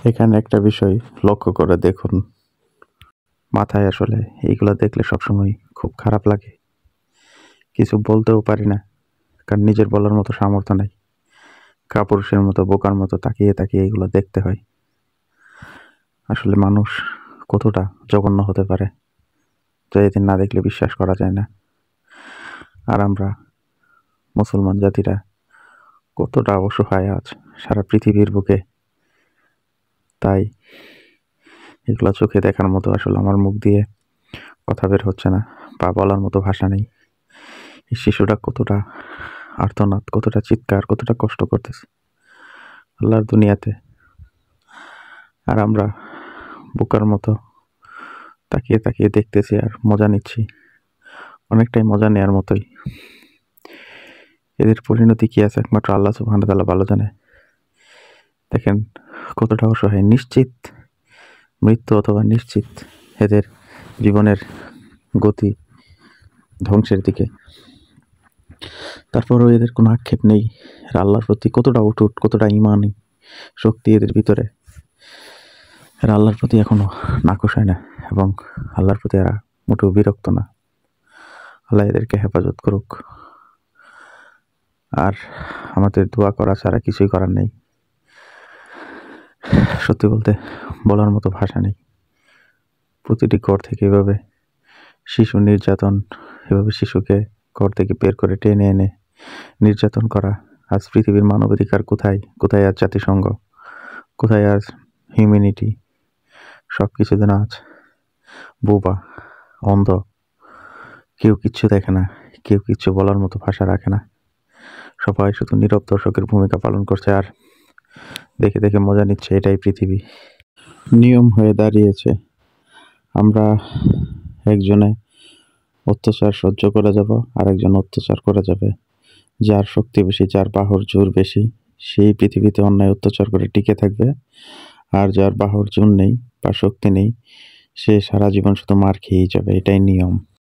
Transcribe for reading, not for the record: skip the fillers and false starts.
এখানে একটা বিষয় লক্ষ্য করে দেখুন, মাথায় আসলে এইগুলা দেখলে সবসময় খুব খারাপ লাগে। কিছু বলতেও পারি না, কারণ নিজের বলার মতো সামর্থ্য নাই। কাপুরুষের মতো বোকার মতো তাকিয়ে তাকিয়ে এগুলো দেখতে হয়। আসলে মানুষ কতটা জঘন্য হতে পারে, যা এদিন না দেখলে বিশ্বাস করা যায় না। আর আমরা মুসলমান জাতিরা কতটা অসহায় আজ সারা পৃথিবীর বুকে। তাই এগুলো চোখে দেখার মতো আসলে আমার মুখ দিয়ে কথা বের হচ্ছে না, বা বলার মতো ভাষা নেই। এই শিশুটা কতটা আর্তনাদ, কতটা চিৎকার, কতটা কষ্ট করতেছে আল্লাহর দুনিয়াতে। আর আমরা বোকার মতো তাকিয়ে তাকিয়ে দেখতেছি আর মজা নিচ্ছি, অনেকটাই মজা নেওয়ার মতোই। এদের পরিণতি কি আছে একমাত্র আল্লাহ সুবহানাহু ওয়া তাআলা ভালো জানে। দেখেন কতটা অসহায়, নিশ্চিত মৃত্যু অথবা নিশ্চিত এদের জীবনের গতি ধ্বংসের দিকে। তারপরেও এদের কোনো আক্ষেপ নেই। আর আল্লাহর প্রতি কতটা অটুট, কতটা ঈমানী শক্তি এদের ভিতরে। এরা আল্লাহর প্রতি এখনো নাখোশ হয় না, এবং আল্লাহর প্রতি এরা মোটেও বিরক্ত না। আল্লাহ এদেরকে হেফাজত করুক। আর আমাদের দোয়া করা ছাড়া কিছুই করার নেই। সত্যি বলতে বলার মতো ভাষা নেই। প্রতিটি ঘর থেকে এভাবে শিশু নির্যাতন, এভাবে শিশুকে ঘর থেকে বের করে টেনে এনে নির্যাতন করা। আজ পৃথিবীর মানবাধিকার কোথায়? কোথায় আজ জাতিসংঘ? কোথায় আজ হিউম্যানিটি? সব কিছু যেন আজ বোবা, অন্ধ, কেউ কিচ্ছু দেখে না, কেউ কিচ্ছু বলার মতো ভাষা রাখে না। সবাই শুধু নীরব দর্শকের ভূমিকা পালন করছে আর দেখে দেখে মজা নিচ্ছে। এটাই পৃথিবী, নিয়ম হয়ে দাঁড়িয়েছে। আমরা একজনে অত্যাচার সহ্য করে যাব, আর একজন অত্যাচার করে যাবে। যার শক্তি বেশি, যার বাহুর জোর বেশি, সেই পৃথিবীতে অন্যায় অত্যাচার করে টিকে থাকবে। আর যার বাহুর জোর নেই বা শক্তি নেই, সে সারা জীবন শুধু মার খেয়েই যাবে। এটাই নিয়ম।